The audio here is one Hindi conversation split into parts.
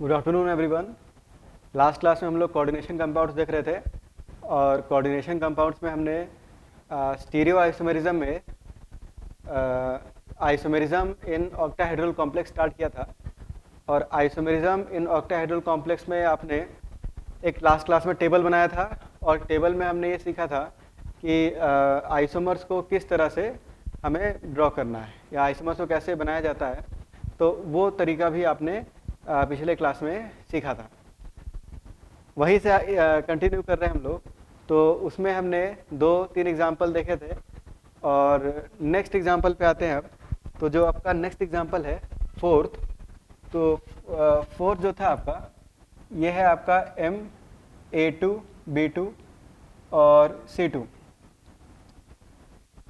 Good afternoon everyone. Last class में हम लोग कोऑर्डिनेशन कंपाउंड्स देख रहे थे और कोऑर्डिनेशन कंपाउंड्स में हमने स्टीरियो आइसोमेरिज्म में isomerism in octahedral complex start किया था। और आइसोमेरिज्म इन ऑक्टाहेड्रल कॉम्प्लेक्स में आपने एक लास्ट क्लास में टेबल बनाया था और टेबल में हमने ये सीखा था कि आइसोमर्स को किस तरह से हमें ड्रॉ करना है या आइसोमर्स को कैसे बनाया जाता है। तो वो तरीका भी आपने पिछले क्लास में सीखा था, वहीं से कंटिन्यू कर रहे हैं हम लोग। तो उसमें हमने 2-3 एग्जाम्पल देखे थे और नेक्स्ट एग्जाम्पल पे आते हैं अब। तो जो आपका नेक्स्ट एग्जाम्पल है फोर्थ, तो फोर्थ जो था आपका ये है आपका MA2 B2 और C2।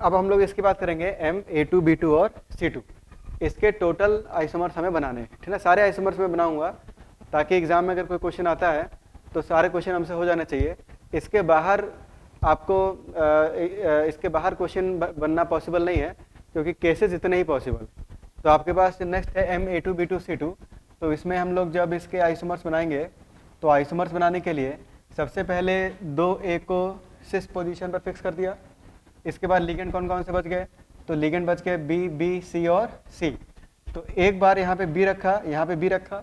अब हम लोग इसकी बात करेंगे MA2 B2 और C2। इसके टोटल आइसोमर्स हमें बनाने हैं, ठीक है। सारे आइसोमर्स में बनाऊंगा ताकि एग्जाम में अगर कोई क्वेश्चन आता है तो सारे क्वेश्चन हमसे हो जाने चाहिए। इसके बाहर आपको इसके बाहर क्वेश्चन बनना पॉसिबल नहीं है क्योंकि केसेस इतने ही पॉसिबल। तो आपके पास नेक्स्ट है MA2 B2 C2। तो इसमें हम लोग जब इसके आइसोमर्स बनाएंगे तो आइसोमर्स बनाने के लिए सबसे पहले 2A को सिस पोजीशन पर फिक्स कर दिया। इसके बाद लिगेंड कौन कौन से बच गए, तो लिगेंड बच गए B C और C। तो एक बार यहाँ पे B रखा, यहाँ पे B रखा,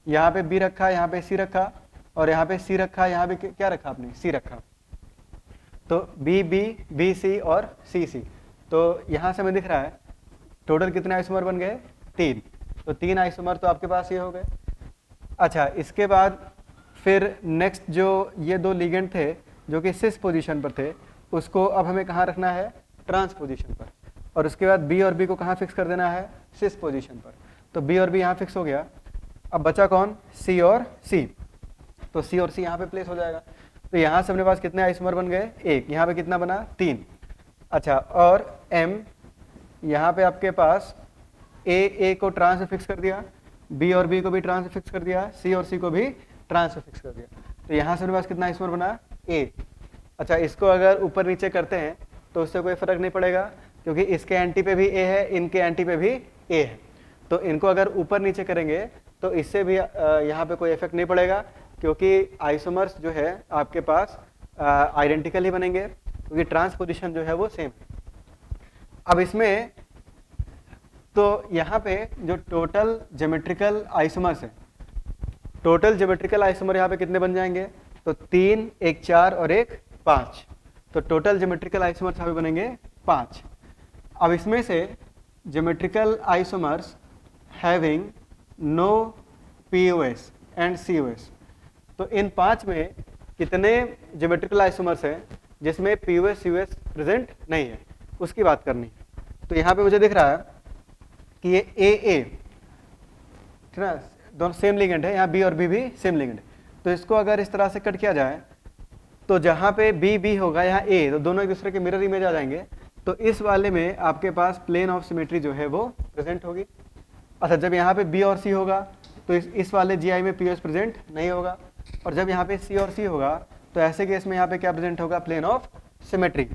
यहाँ पे B रखा, यहाँ पे C रखा और यहाँ पे C रखा, यहाँ पे क्या रखा आपने, C रखा। तो B C और C। तो यहाँ से हमें दिख रहा है टोटल कितने आइसोमर बन गए, 3। तो 3 आइसोमर तो आपके पास ये हो गए। अच्छा, इसके बाद फिर नेक्स्ट जो ये 2 लिगेंड थे जो कि सिस पोजीशन पर थे, उसको अब हमें कहाँ रखना है, ट्रांस पोजीशन पर। और उसके बाद B और B को कहाँ फिक्स कर देना है, सिस पोजीशन पर। तो B और B यहाँ फिक्स हो गया। अब बचा कौन, C और C। तो C और C यहाँ पे प्लेस हो जाएगा। तो यहाँ से अपने पास कितने आइसोमर बन गए, 1। यहाँ पे कितना बना, 3। अच्छा, और M यहाँ पे आपके पास A को ट्रांस में फिक्स कर दिया, B और B को भी ट्रांस में फिक्स कर दिया, C और C को भी ट्रांस में फिक्स कर दिया। तो यहाँ से अपने पास कितना आइसोमर बना, A। अच्छा, इसको अगर ऊपर नीचे करते हैं तो उससे कोई फर्क नहीं पड़ेगा क्योंकि इसके एंटी पे भी A है, इनके एंटी पे भी A है। तो इनको अगर ऊपर नीचे करेंगे तो इससे भी यहाँ पे कोई इफेक्ट नहीं पड़ेगा क्योंकि आइसोमर्स जो है आपके पास आइडेंटिकल ही बनेंगे क्योंकि ट्रांसपोजिशन जो है वो सेम है। अब इसमें तो यहाँ पे जो टोटल ज्योमेट्रिकल आइसोमर्स है, टोटल ज्योमेट्रिकल आइसोमर यहाँ पे कितने बन जाएंगे, तो 3, एक 4 और एक 5। तो टोटल ज्योमेट्रिकल आइसोमर्स यहाँ पे बनेंगे 5। अब इसमें से geometrical isomers having no POS and COS। तो इन 5 में कितने ज्योमेट्रिकल आइसोमर्स हैं जिसमें POS COS प्रेजेंट नहीं है, उसकी बात करनी है। तो यहाँ पे मुझे दिख रहा है कि ये AA, ठीक है, दोनों सेम लिगेंड है, यहाँ B और B भी सेम लिगेंड है। तो इसको अगर इस तरह से कट किया जाए तो जहाँ पे B होगा यहाँ A, तो दोनों एक दूसरे के मिरर इमेज आ जाएंगे। तो इस वाले में आपके पास प्लेन ऑफ सिमेट्री जो है वो प्रेजेंट होगी। अच्छा, जब यहाँ पे B और C होगा तो इस वाले GI में POS प्रेजेंट नहीं होगा। और जब यहाँ पे C और C होगा तो ऐसे केस में यहाँ पे क्या प्रेजेंट होगा, प्लेन ऑफ सिमेट्री।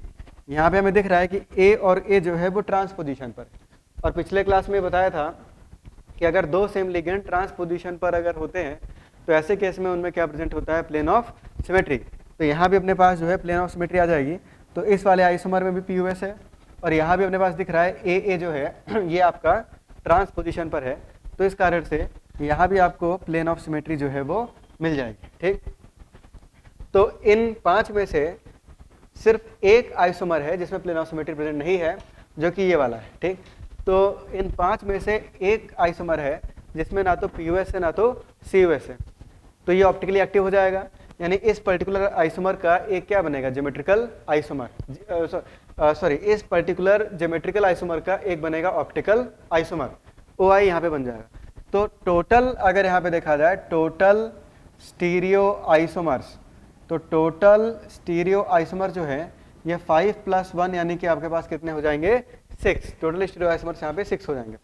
यहाँ पे हमें दिख रहा है कि A और A जो है वो ट्रांसपोजिशन पर है। और पिछले क्लास में बताया था कि अगर 2 सेम लिगेंड ट्रांसपोजिशन पर अगर होते हैं तो ऐसे केस में उनमें क्या प्रेजेंट होता है, प्लेन ऑफ सिमेट्री। तो यहाँ भी अपने पास जो है प्लेन ऑफ सिमेट्री आ जाएगी। तो इस वाले आइसोमर में भी POS है और यहाँ भी अपने पास दिख रहा है AA जो है ये आपका ट्रांसपोजिशन पर है। तो इस कारण से यहाँ भी आपको प्लेन ऑफ सिमेट्री जो है वो मिल जाएगी, ठीक। तो इन 5 में से सिर्फ एक आइसोमर है जिसमें प्लेन ऑफ सिमेट्री प्रेजेंट नहीं है, जो कि ये वाला है, ठीक। तो इन 5 में से एक आइसोमर है जिसमें ना तो POS है ना तो COS है। तो ये ऑप्टिकली एक्टिव हो जाएगा, यानी इस पर्टिकुलर आइसोमर का एक क्या बनेगा, ज्योमेट्रिकल आइसोमर, इस पर्टिकुलर ज्योमेट्रिकल आइसोमर का एक बनेगा ऑप्टिकल आइसोमर, OI यहाँ पे बन जाएगा। तो टोटल अगर यहाँ पे देखा जाए टोटल स्टीरियो आइसोमर्स, तो टोटल स्टीरियो आइसोमर जो है ये 5 + 1 यानी कि आपके पास कितने हो जाएंगे, 6। टोटल स्टीरियो आइसोमर्स यहाँ पे 6 हो जाएंगे।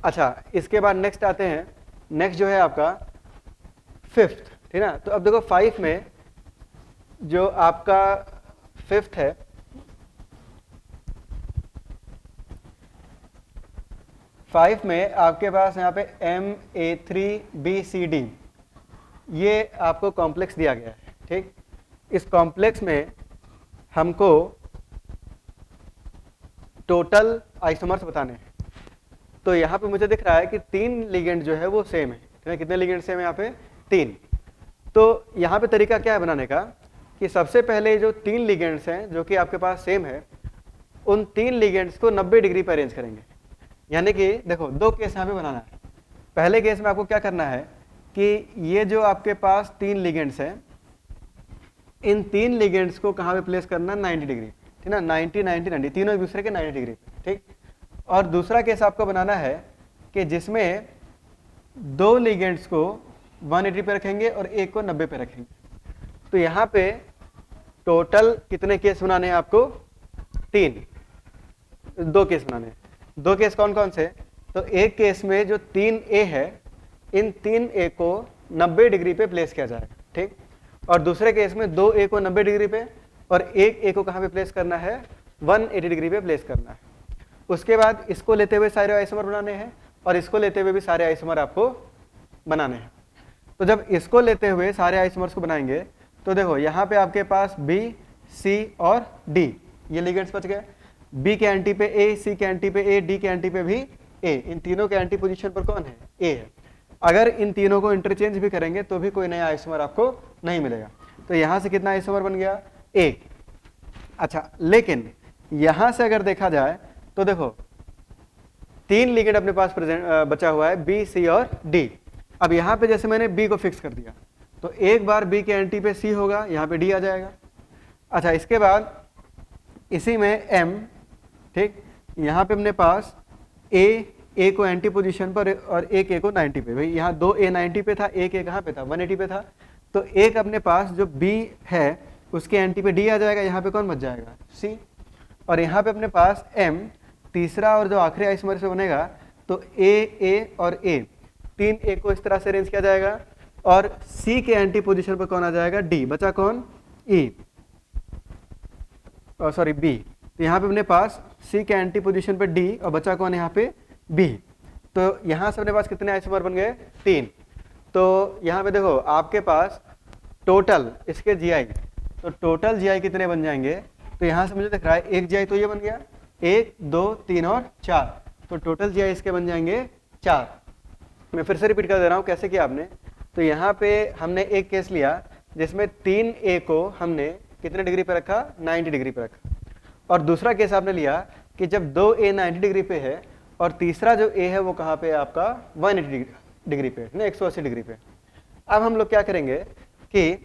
अच्छा, इसके बाद नेक्स्ट आते हैं, नेक्स्ट जो है आपका 5th, ठीक है ना। तो अब देखो 5 में जो आपका 5th है, 5 में आपके पास यहाँ पे MA3BCD ये आपको कॉम्प्लेक्स दिया गया है, ठीक। इस कॉम्प्लेक्स में हमको टोटल आइसोमर्स बताने हैं। तो यहाँ पे मुझे दिख रहा है कि 3 लिगेंड जो है वो सेम है, ठीक है। कितने लिगेंड सेम है यहाँ पे? 3। तो यहाँ पे तरीका क्या है बनाने का कि सबसे पहले जो 3 लिगेंड्स हैं जो कि आपके पास सेम है, उन 3 लिगेंड्स को 90 डिग्री पर अरेंज करेंगे। यानी कि देखो 2 केस यहाँ पे बनाना है। पहले केस में आपको क्या करना है कि ये जो आपके पास 3 लिगेंड्स हैं, इन 3 लिगेंड्स को कहाँ पे प्लेस करना है? 90 डिग्री, ठीक ना। 90 90 90 तीनों एक दूसरे के 90 डिग्री पे, ठीक। और दूसरा केस आपको बनाना है कि जिसमें 2 लिगेंड्स को 180 पे रखेंगे और एक को 90 पे रखेंगे। तो यहाँ पे टोटल कितने केस बनाने हैं आपको? 3। 2 केस बनाने हैं। 2 केस कौन कौन से? तो एक केस में जो 3A है, इन 3A को 90 डिग्री पे प्लेस किया जाएगा, ठीक। और दूसरे केस में 2A को 90 डिग्री पे और एक A को कहाँ पे प्लेस करना है? 180 डिग्री पे प्लेस करना है। उसके बाद इसको लेते हुए सारे आइसोमर बनाने हैं और इसको लेते हुए भी सारे आइसोमर आपको बनाने हैं। तो जब इसको लेते हुए सारे आइसोमर्स को बनाएंगे तो देखो यहाँ पे आपके पास B, C और D ये लिगेंड्स बच गए। B के एंटी पे A, C के एंटी पे A, D के एंटी पे भी A। इन तीनों के एंटी पोजीशन पर कौन है? A है। अगर इन तीनों को इंटरचेंज भी करेंगे तो भी कोई नया आइसोमर आपको नहीं मिलेगा। तो यहाँ से कितना आइसोमर बन गया? 1। अच्छा, लेकिन यहाँ से अगर देखा जाए तो देखो 3 लिगेंड अपने पास बचा हुआ है, B, C और D। अब यहाँ पे जैसे मैंने B को फिक्स कर दिया तो एक बार B के एंटी पे C होगा, यहाँ पे D आ जाएगा। अच्छा, इसके बाद इसी में M, ठीक, यहाँ पे अपने पास A को एंटी पोजीशन पर और एक A को 90 पे। भाई यहाँ 2A 90 पे था, एक A कहाँ पे था? 180 पे था। तो एक अपने पास जो B है उसके एंटी पे D आ जाएगा, यहाँ पे कौन बच जाएगा? C। और यहाँ पे अपने पास M, तीसरा और जो आखिरी आइसोमर से बनेगा तो A और A, 3A को इस तरह से अरेंज किया जाएगा और C के एंटी पोजीशन पर कौन आ जाएगा? D। बचा कौन? E, sorry B। तो यहाँ पे अपने पास C के एंटी पोजीशन पे D और बचा कौन यहाँ पे? B। तो यहाँ से अपने पास कितने आइसोमर बन गए? 3। तो यहाँ पे देखो आपके पास टोटल इसके GI, तो टोटल GI कितने बन जाएंगे? तो यहाँ से मुझे दिख रहा है एक GI तो ये बन गया, 1 2 3 और 4। तो टोटल GI इसके बन जाएंगे 4। मैं फिर से रिपीट कर दे रहा हूँ कैसे किया आपने। तो यहाँ पे हमने एक केस लिया जिसमें 3A को हमने कितने डिग्री पे रखा? 90 डिग्री पे रखा। और दूसरा केस आपने लिया कि जब 2A 90 डिग्री पे है और तीसरा जो A है वो कहाँ पे है आपका? 180 डिग्री पे, ना 180 डिग्री पे। अब हम लोग क्या करेंगे कि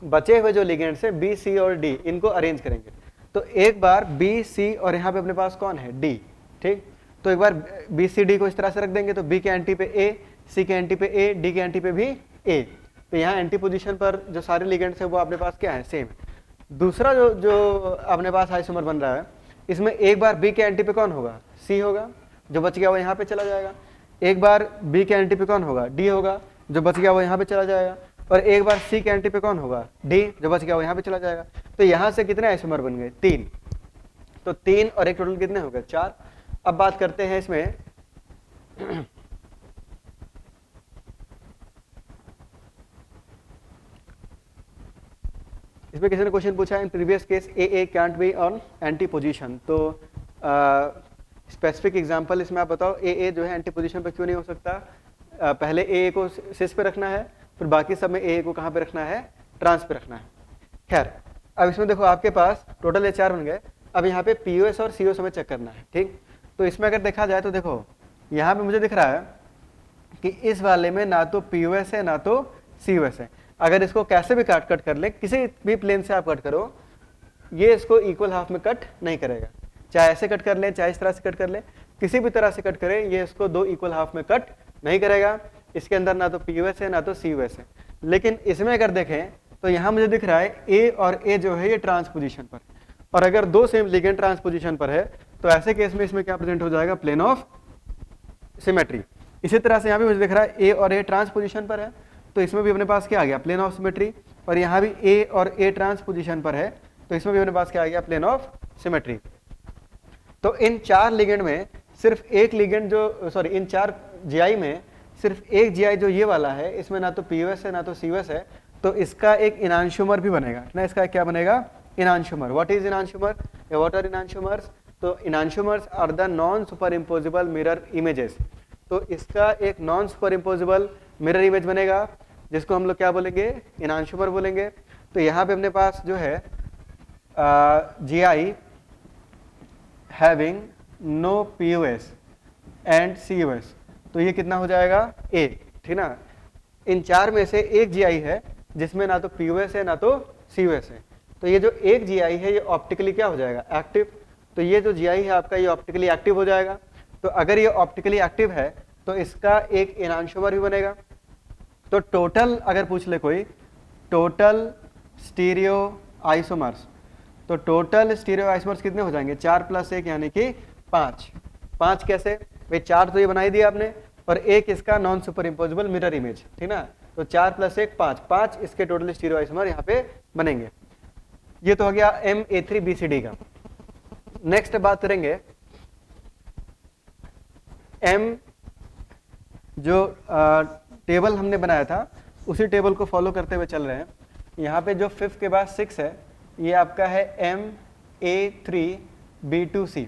बचे हुए जो लिगेंड्स है B, C और D, इनको अरेंज करेंगे। तो एक बार B, C और यहाँ पे अपने पास कौन है? D, ठीक। तो एक बार B, C, D को इस तरह से रख देंगे तो B के एंटी पे A, C के एंटी पे A, D के एंटी पे भी A। तो यहाँ एंटी पोजीशन पर जो सारे लिगेंड्स है वो अपने पास क्या है? सेम। दूसरा जो अपने पास आइसोमर बन रहा है, इसमें एक बार B के एंटी पे कौन होगा? C होगा, जो बच गया वो यहाँ पे चला जाएगा। एक बार B के एंटी पे कौन होगा? D होगा, जो बच गया वो यहाँ पे चला जाएगा। और एक बार C के एंटी पे कौन होगा? D, जो बच गया वो यहाँ पे चला जाएगा। तो यहाँ से कितने आइसोमर बन गए? 3। तो 3 और एक टोटल कितने हो गए? 4। अब बात करते हैं इसमें किसी ने क्वेश्चन पूछा in previous case AA cantt be on anti position. तो स्पेसिफिक एग्जांपल इसमें आप बताओ AA जो है एंटी पोजीशन पे क्यों नहीं हो सकता? पहले AA को सिस पे रखना है, फिर बाकी सब में AA को कहाँ पे रखना है? ट्रांस पे रखना है। खैर, अब इसमें देखो आपके पास टोटल 4 बन गए। अब यहाँ पे POS और COS हमें चेक करना है, ठीक। तो इसमें अगर देखा जाए तो देखो यहाँ पे मुझे दिख रहा है कि इस वाले में ना तो POS है ना तो COS है। अगर इसको कैसे भी कट कर ले, किसी भी प्लेन से आप कट करो, ये इसको इक्वल हाफ में कट नहीं करेगा। चाहे ऐसे कट कर ले, चाहे इस तरह से कट कर ले, किसी भी तरह से कट करे, ये इसको 2 इक्वल हाफ में कट नहीं करेगा। इसके अंदर ना तो POS है ना तो COS है। लेकिन इसमें अगर देखें तो यहाँ मुझे दिख रहा है A और A जो है ये ट्रांसपोजिशन पर, और अगर 2 सेम लिगेंड ट्रांसपोजिशन पर है तो ऐसे केस में इसमें क्या प्रेजेंट हो जाएगा? Plane of symmetry. इसी तरह से यहाँ भी मुझे दिख रहा है A और A ट्रांसपोजिशन पर है, तो इसमें भी अपने पास क्या आ गया? Plane of symmetry. और यहाँ भी A और A ट्रांसपोजिशन पर है, तो इसमें भी अपने पास क्या आ गया? Plane of symmetry. तो इन 4 लिगेंड में सिर्फ एक लिगेंड जो सॉरी इन 4 जीआई में सिर्फ एक जीआई जो ये वाला है, इसमें ना तो पीयूएस है ना तो सीयूएस है, तो इसका एक इनांशुमर भी बनेगा ना। इसका क्या बनेगा? इनांशुमर। व्हाट इज इनांशुमर या व्हाट आर इनांशुमर्स? तो enantiomers are the non superimposable mirror images. तो इसका एक non superimposable mirror image बनेगा, जिसको हम लोग क्या बोलेंगे? इनांशुमर बोलेंगे। तो यहाँ पे अपने पास जो है GI having no PUS and CUS, तो ये कितना हो जाएगा? A, ठीक ना। इन 4 में से एक GI है जिसमें ना तो PUS है ना तो CUS है, तो ये जो एक GI है ये ऑप्टिकली क्या हो जाएगा? एक्टिव। तो ये जो GI है आपका ये ऑप्टिकली एक्टिव हो जाएगा। तो अगर ये ऑप्टिकली एक्टिव है तो इसका एक इनांशुमर भी बनेगा। तो टोटल अगर पूछ ले कोई, टोटल स्टीरियो आइसोमर्स, तो टोटल स्टीरियो आइसोमर्स कितने हो जाएंगे? 4 + 1 यानी कि 5। 5 कैसे भाई? 4 तो ये बनाई दिया आपने, और एक इसका non superimposable mirror image, ठीक ना। तो 4 + 1 5, 5 इसके टोटल स्टीरियो आइसोमर यहाँ पे बनेंगे। ये तो हो गया MA3BCD का। नेक्स्ट बात करेंगे M, जो टेबल हमने बनाया था उसी टेबल को फॉलो करते हुए चल रहे हैं। यहाँ पे जो 5 के बाद 6 है ये आपका है MA3B2C।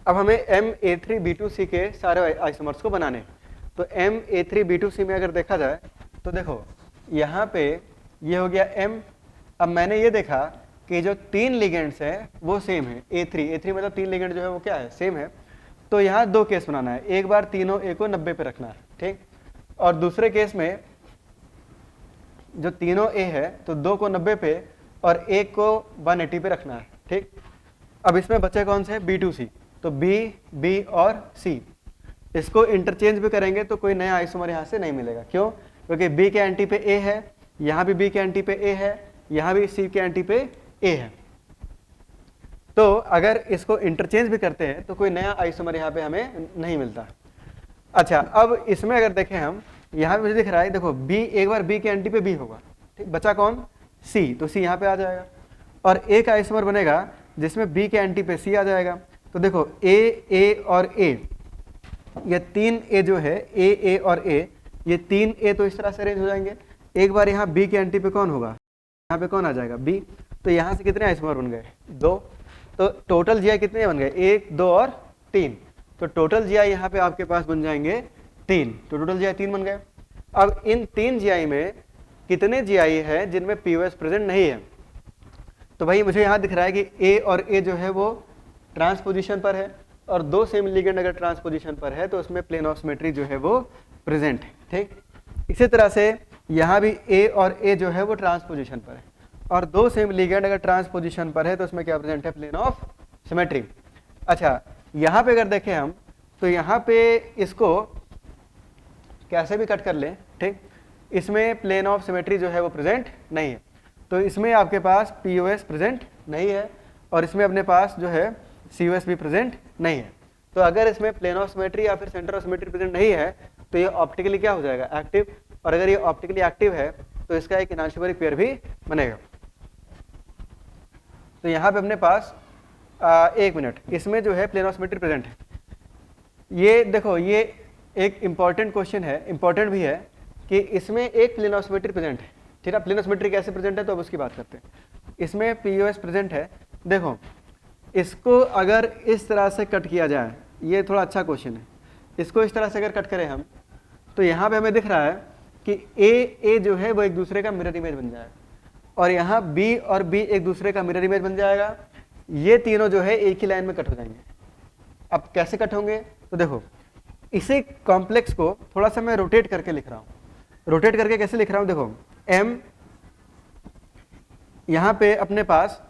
अब हमें MA3B2C के सारे आइसोमर्स को बनाने। तो MA3B2C में अगर देखा जाए तो देखो यहाँ पे ये हो गया M। अब मैंने ये देखा कि जो 3 लिगेंड्स हैं वो सेम है, A3 मतलब 3 लिगेंड जो है वो क्या है? सेम है। तो यहाँ 2 केस बनाना है, एक बार तीनों A को 90 पे रखना है, ठीक। और दूसरे केस में जो तीनों A है तो 2 को 90 पे और 1 को 180 पे रखना है, ठीक। अब इसमें बचे कौन से? B2C। तो B और C, इसको इंटरचेंज भी करेंगे तो कोई नया आइसोमर यहाँ से नहीं मिलेगा। क्यों? क्योंकि B के एंटी पे A है, यहाँ भी B के एंटी पे A है, यहाँ भी C के एंटी पे A है। तो अगर इसको इंटरचेंज भी करते हैं तो कोई नया आइसोमर यहाँ पे हमें नहीं मिलता। अच्छा, अब इसमें अगर देखें हम, यहाँ पे मुझे दिख रहा है, देखो B एक बार B के एंटी पे B होगा, ठीक। बचा कौन? C, तो C यहाँ पे आ जाएगा। और एक आइसोमर बनेगा जिसमें B के एंटी पे C आ जाएगा। तो देखो A और A, ये 3 A जो है A और A, ये 3 A तो इस तरह से अरेंज हो जाएंगे। एक बार यहाँ B के एंटी पे कौन होगा? यहाँ पे कौन आ जाएगा? B। तो यहाँ से कितने आइसोमर बन गए? 2। तो टोटल GI कितने बन गए? 1, 2 और 3। तो टोटल GI यहाँ पे आपके पास बन जाएंगे 3। तो टोटल GI 3 बन गए। अब इन 3 GI में कितने GI है जिनमें POS प्रेजेंट नहीं है? तो भाई मुझे यहाँ दिख रहा है कि A और A जो है वो ट्रांसपोजिशन पर है, और 2 सेम लिगेंड अगर ट्रांसपोजिशन पर है तो उसमें प्लेन ऑफ सिमेट्री जो है वो प्रेजेंट है, ठीक। इसी तरह से यहाँ भी A और A जो है वो ट्रांसपोजिशन पर है, और 2 सेम लिगेंड अगर ट्रांसपोजिशन पर है तो उसमें क्या प्रेजेंट है? Plane of symmetry. अच्छा, यहाँ पे अगर देखें हम तो यहाँ पे इसको कैसे भी कट कर लें, ठीक। इसमें प्लेन ऑफ सिमेट्री जो है वो प्रेजेंट नहीं है, तो इसमें आपके पास POS प्रेजेंट नहीं है, और इसमें अपने पास जो है COS भी प्रेजेंट नहीं है। तो अगर इसमें प्लेन ऑफ सिमेट्री या फिर सेंटर ऑफ सिमेट्री प्रेजेंट नहीं है तो ये ऑप्टिकली क्या हो जाएगा? एक्टिव। और अगर ये ऑप्टिकली एक्टिव है तो इसका एक इनांशुमरिक पेयर भी बनेगा। तो यहाँ पे अपने पास 1 मिनट, इसमें जो है प्लेन ऑफ सिमेट्री प्रेजेंट है। ये देखो, ये एक इंपॉर्टेंट क्वेश्चन है, इंपॉर्टेंट भी है कि इसमें एक प्लेन ऑफ सिमेट्री प्रेजेंट है, ठीक है। प्लेन ऑफ सिमेट्री कैसे प्रेजेंट है तो अब उसकी बात करते हैं। इसमें POS प्रेजेंट है। देखो, इसको अगर इस तरह से कट किया जाए, ये थोड़ा अच्छा क्वेश्चन है, इसको इस तरह से अगर कट करें हम तो यहाँ पे हमें दिख रहा है कि A जो है वो एक दूसरे का मिरर इमेज बन जाएगा, और यहाँ B और B एक दूसरे का मिरर इमेज बन जाएगा। ये तीनों जो है एक ही लाइन में कट हो जाएंगे। अब कैसे कट होंगे? तो देखो, इसी कॉम्प्लेक्स को थोड़ा सा मैं रोटेट करके लिख रहा हूँ। रोटेट करके कैसे लिख रहा हूँ? देखो, M यहाँ पे अपने पास,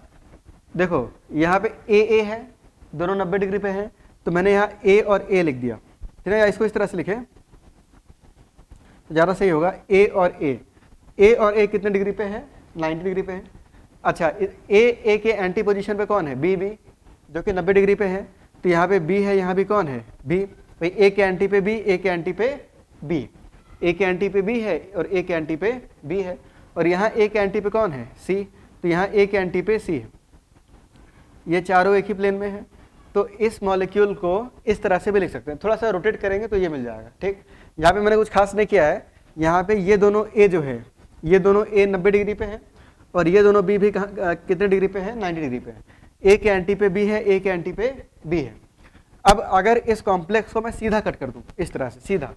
देखो यहाँ पे AA है, दोनों 90 डिग्री पे हैं, तो मैंने यहाँ A और A लिख दिया, ठीक है। या इसको इस तरह से लिखे तो ज़्यादा सही होगा, A और A कितने डिग्री पे है? 90 डिग्री पे है। अच्छा, A के एंटी पोजीशन पे कौन है? B जो कि 90 डिग्री पे है। तो यहाँ पे B है, यहाँ भी कौन है? B। भाई A के एंटी पे B, A के एंटी पे B, A के एंटी पे B है और A के एंटी पे B है, और यहाँ A के एंटी पे कौन है? C। तो यहाँ A के एंटी पे C है। ये चारों एक ही प्लेन में है। तो इस मॉलिक्यूल को इस तरह से भी लिख सकते हैं, थोड़ा सा रोटेट करेंगे तो ये मिल जाएगा। ठीक, यहाँ पे मैंने कुछ खास नहीं किया है, यहाँ पे ये दोनों ए जो है, ये दोनों ए 90 डिग्री पे है और ये दोनों बी भी कितने डिग्री पे है, 90 डिग्री पे है। ए के एंटी पे बी है, ए के एंटी पे बी है। अब अगर इस कॉम्प्लेक्स को मैं सीधा कट कर दूं इस तरह से सीधा,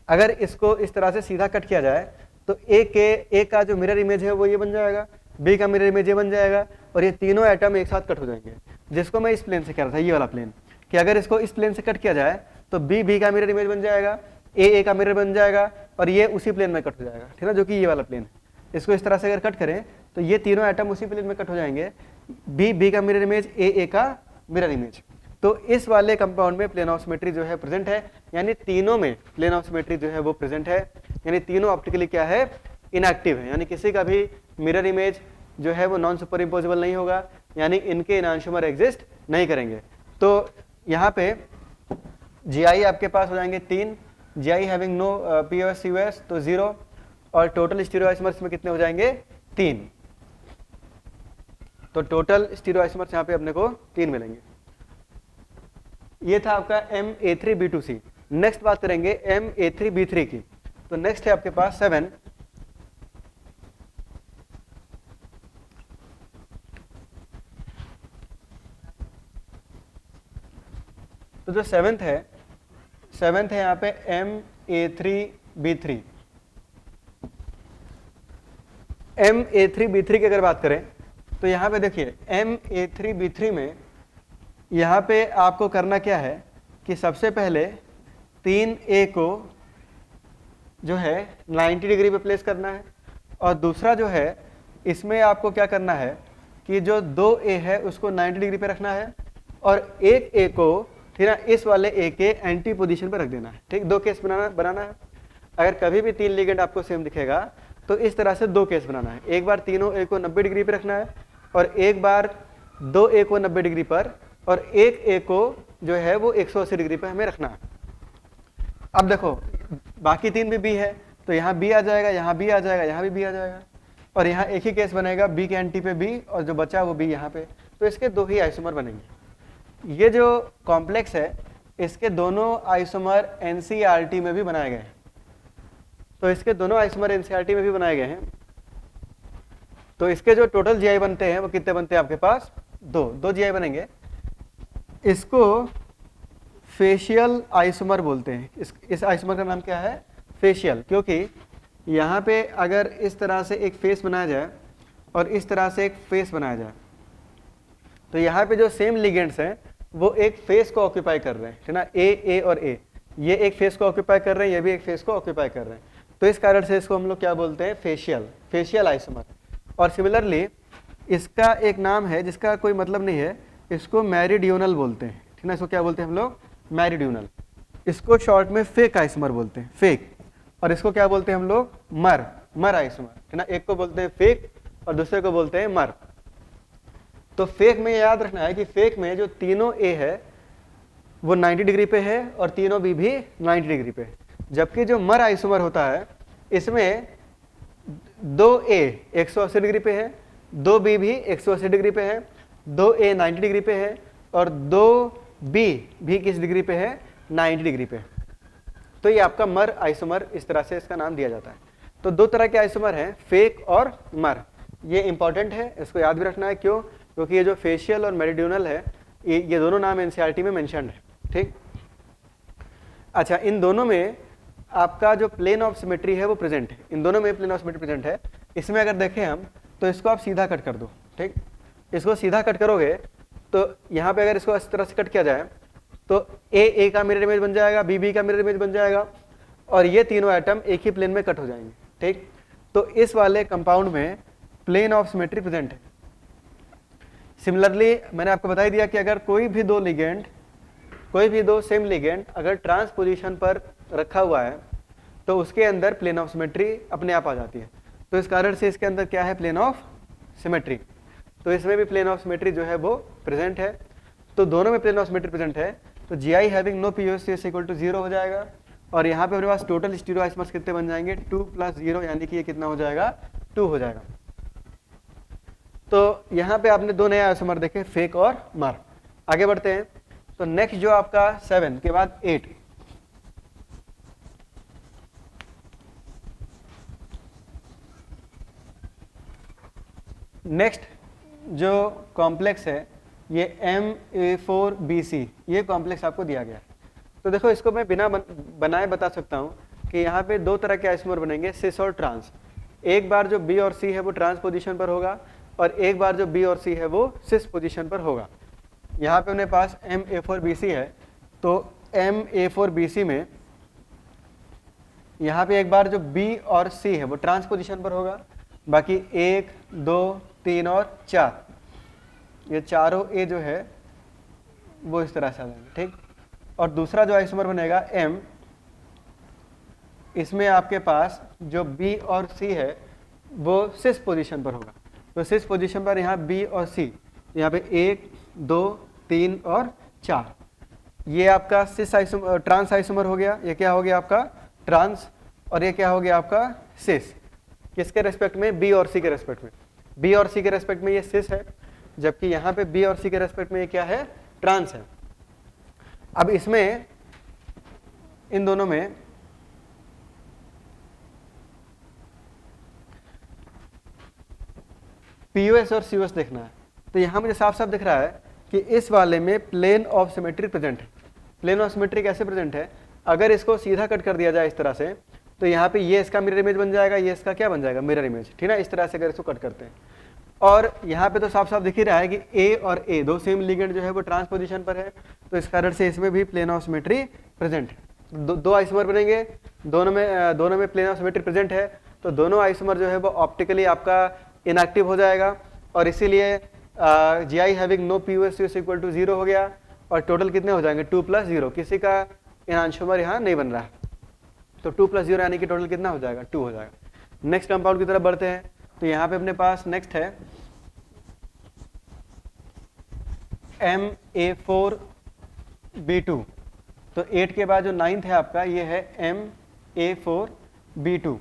अगर इसको इस तरह से सीधा कट किया जाए तो ए का जो मिरर इमेज है वो ये बन जाएगा, बी का मिरर इमेज ये बन जाएगा और ये तीनों एटम एक साथ कट हो जाएंगे। जिसको मैं इस प्लेन से कह रहा था, ये वाला प्लेन, कि अगर इसको इस प्लेन से कट किया जाए तो बी का मिरर इमेज बन जाएगा, ए का मिरर बन जाएगा और ये उसी प्लेन में कट हो जाएगा। ठीक है, जो कि ये वाला प्लेन है। इसको इस तरह से अगर कट करें तो ये तीनों एटम उसी प्लेन में कट हो जाएंगे, बी का मिरर इमेज, ए का मिरर इमेज। तो इस वाले कंपाउंड में प्लेन ऑफ सिमेट्री जो है प्रेजेंट है, यानी तीनों में प्लेन ऑफ सिमेट्री जो है वो प्रेजेंट है, यानी तीनों ऑप्टिकली क्या है, इनएक्टिव है, यानी किसी का भी मिरर इमेज जो है वो नॉन सुपर इम्पोजिबल नहीं होगा, यानी इनके एनांशोमर एग्जिस्ट नहीं करेंगे। तो यहाँ पे GI आपके पास हो जाएंगे 3, GI having no POS COS तो 0, और टोटल स्टीरियोआइसोमर्स में कितने हो जाएंगे, 3। तो टोटल स्टीरियोआइसोमर्स यहाँ पे अपने को 3 मिलेंगे। ये था आपका MA3B2C। नेक्स्ट बात करेंगे MA3B3 की। तो नेक्स्ट है आपके पास 7। तो जो सेवेंथ है यहाँ पे MA3B3। MA3B3 की अगर बात करें तो यहाँ पे देखिए MA3B3 में यहाँ पे आपको करना क्या है कि सबसे पहले 3A को जो है 90 डिग्री पे प्लेस करना है, और दूसरा जो है इसमें आपको क्या करना है कि जो 2A है उसको 90 डिग्री पे रखना है और एक A को ठीक है इस वाले A के एंटी पोजीशन पे रख देना है। ठीक, 2 केस बनाना है। अगर कभी भी 3 लिगेंड आपको सेम दिखेगा तो इस तरह से 2 केस बनाना है। एक बार तीनों A को 90 डिग्री पे रखना है और एक बार 2A को 90 डिग्री पर और एक A को जो है वो 180 डिग्री पे हमें रखना है। अब देखो बाकी 3 भी B है तो यहाँ B आ जाएगा, यहाँ B आ जाएगा, यहाँ भी B आ जाएगा, और यहाँ एक ही केस बनेगा B के एंटी पे B और जो बचा वो B यहाँ पे। तो इसके 2 ही आइसोमर बनेंगे। ये जो कॉम्प्लेक्स है इसके दोनों आइसोमर NCERT में भी बनाए गए हैं। तो इसके दोनों आइसोमर NCERT में भी बनाए गए हैं। तो इसके जो टोटल GI बनते हैं वो कितने बनते हैं आपके पास, 2 GI बनेंगे। इसको फेशियल आइसोमर बोलते हैं। इस आइसोमर का नाम क्या है, फेशियल, क्योंकि यहाँ पे अगर इस तरह से एक फेस बनाया जाए और इस तरह से एक फेस बनाया जाए तो यहाँ पे जो सेम लिगेंड्स हैं वो एक फेस को ऑक्यूपाई कर रहे हैं, है ना, ए और ए, ये एक फेस को ऑक्यूपाई कर रहे हैं, ये भी एक फेस को ऑक्यूपाई कर रहे हैं। तो इस कारण से इसको हम लोग क्या बोलते हैं, फेशियल आइसोमर। और सिमिलरली इसका एक नाम है जिसका कोई मतलब नहीं है, इसको मेरिडियोनल बोलते हैं, ठीक ना, इसको क्या बोलते हैं हम लोग, मेरिडियोनल। इसको शॉर्ट में फेक आइसोमर बोलते हैं, फेक। और इसको क्या बोलते हैं हम लोग, मर आइसोमर, है ना, एक को बोलते हैं फेक और दूसरे को बोलते हैं मर। तो फेक में याद रखना है कि फेक में जो तीनों ए है वो 90 डिग्री पे है और तीनों बी भी 90 डिग्री पे है, जबकि जो मर आइसोमर होता है इसमें 2A 180 डिग्री पे है, 2B भी 180 डिग्री पे है, 2A 90 डिग्री पे है और 2B भी किस डिग्री पे है, 90 डिग्री पे। तो ये आपका मर आइसोमर, इस तरह से इसका नाम दिया जाता है। तो 2 तरह के आइसोमर हैं, फेक और मर। ये इंपॉर्टेंट है, इसको याद भी रखना है। क्यों, क्योंकि ये जो फेशियल और मेरिडियोनल है ये दोनों नाम NCERT में मेंशन्ड है। ठीक, अच्छा, इन दोनों में आपका जो प्लेन ऑफ सिमेट्री है वो प्रेजेंट है, इन दोनों में प्लेन ऑफ सिमेट्री प्रेजेंट है। इसमें अगर देखें हम तो इसको आप सीधा कट कर दो। ठीक, इसको सीधा कट करोगे तो यहाँ पे अगर इसको इस तरह से कट किया जाए तो ए का मिरर इमेज बन जाएगा, बी का मिरर इमेज बन जाएगा और ये तीनों एटम एक ही प्लेन में कट हो जाएंगे। ठीक, तो इस वाले कंपाउंड में प्लेन ऑफ सिमेट्री प्रेजेंट है। सिमिलरली मैंने आपको बता ही दिया कि अगर कोई भी दो सेम लिगेंड अगर ट्रांसपोजिशन पर रखा हुआ है तो उसके अंदर प्लेन ऑफ सिमेट्री अपने आप आ जाती है। तो इस कारण से इसके अंदर क्या है, प्लेन ऑफ सिमेट्री। तो इसमें भी प्लेन ऑफ सिमेट्री जो है वो प्रेजेंट है। तो दोनों में प्लेन ऑफ सिमेट्री प्रेजेंट है। तो GI having no POS equal to 0 हो जाएगा और यहाँ पे अपने पास टोटल स्टीरियो आइसोमर्स कितने बन जाएंगे, 2 + 0, यानी कि ये कितना हो जाएगा, 2 हो जाएगा। तो यहाँ पे आपने 2 नए आइसोमर देखे, फेक और मर। आगे बढ़ते हैं। तो नेक्स्ट जो आपका 7 के बाद 8, नेक्स्ट जो कॉम्प्लेक्स है ये MA4BC, ये कॉम्प्लेक्स आपको दिया गया है। तो देखो इसको मैं बिना बनाए बता सकता हूँ कि यहाँ पे दो तरह के आइसोमर बनेंगे, सिस और ट्रांस। एक बार जो B और C है वो ट्रांस पोजीशन पर होगा और एक बार जो B और C है वो सिस पोजीशन पर होगा। यहाँ पे अपने पास MA4BC है, तो MA4BC में यहाँ पे एक बार जो B और C है वो ट्रांस पोजीशन पर होगा, बाकी 1, 2, 3 और 4, ये चारों A जो है वो इस तरह से आ जाएंगे, ठीक। और दूसरा जो आइसोमर बनेगा M, इसमें आपके पास जो B और C है वो सिस पोजीशन पर होगा। तो सिस पोजीशन पर यहाँ B और C, यहाँ पे 1, 2, 3 और 4, ये आपका सिस आइसोमर, ट्रांस आइसोमर हो गया। ये क्या हो गया आपका ट्रांस, और ये क्या हो गया आपका सिस। किसके रेस्पेक्ट में? B और C के रेस्पेक्ट में। B और C के रेस्पेक्ट में ये सिस है, जबकि यहाँ पे B और C के रेस्पेक्ट में ये क्या है? ट्रांस है। अब इसमें इन दोनों में POS और COS देखना है। तो यहाँ मुझे साफ साफ दिख रहा है कि इस वाले में प्लेन ऑफ सिमेट्री प्रेजेंट है। प्लेन ऑफ सिमेट्री कैसे प्रेजेंट है? अगर इसको सीधा कट कर दिया जाए इस तरह से, तो यहाँ पे ये इसका मिरर इमेज बन जाएगा, ये इसका क्या बन जाएगा? मिरर इमेज, ठीक है। इस तरह से अगर इसको कट करते हैं, और यहाँ पे तो साफ साफ दिख ही रहा है कि A और A दो सेम लिगेंड जो है वो ट्रांस पोजीशन पर है, तो इस कारण से इसमें भी प्लेन ऑफ सिमेट्री प्रेजेंट है। दो आइसोमर बनेंगे, दोनों में प्लेन ऑफ सिमेट्री प्रेजेंट है, तो दोनों आइसोमर जो है वो ऑप्टिकली आपका इनएक्टिव हो जाएगा, और इसीलिए GI having no POS equal to 0 हो गया, और टोटल कितने हो जाएंगे? 2 + 0। किसी का एनांशोमर यहाँ नहीं बन रहा है, तो 2 + 0 यानी कि टोटल कितना हो जाएगा? 2 हो जाएगा। नेक्स्ट कंपाउंड की तरफ बढ़ते हैं। तो यहाँ पे अपने पास नेक्स्ट है MA4B2। तो 8 के बाद जो 9th है आपका, ये है MA4B2।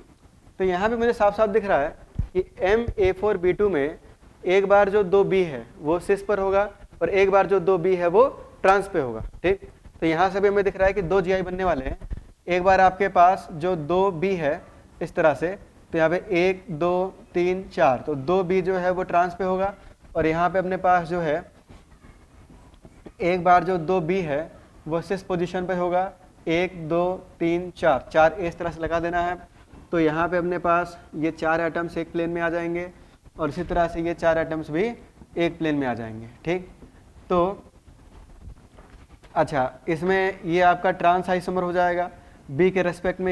तो यहाँ पे मुझे साफ साफ दिख रहा है कि MA4B2 में एक बार जो 2B है वो सिस पर होगा, और एक बार जो 2B है वो ट्रांस पे होगा, ठीक। तो यहाँ से भी हमें दिख रहा है कि 2 GI बनने वाले हैं। एक बार आपके पास जो 2B है इस तरह से, तो यहाँ पे 1, 2, 3, 4, तो 2B जो है वो ट्रांस पे होगा, और यहाँ पे अपने पास जो है एक बार जो 2B है वो सिस पोजीशन पे होगा। 1, 2, 3, 4, 4 इस तरह से लगा देना है। तो यहाँ पे अपने पास ये 4 एटम्स एक प्लेन में आ जाएंगे, और इसी तरह से ये 4 एटम्स भी एक प्लेन में आ जाएंगे, ठीक। तो अच्छा, इसमें ये आपका ट्रांस आइसोमर हो जाएगा। B के रेस्पेक्ट में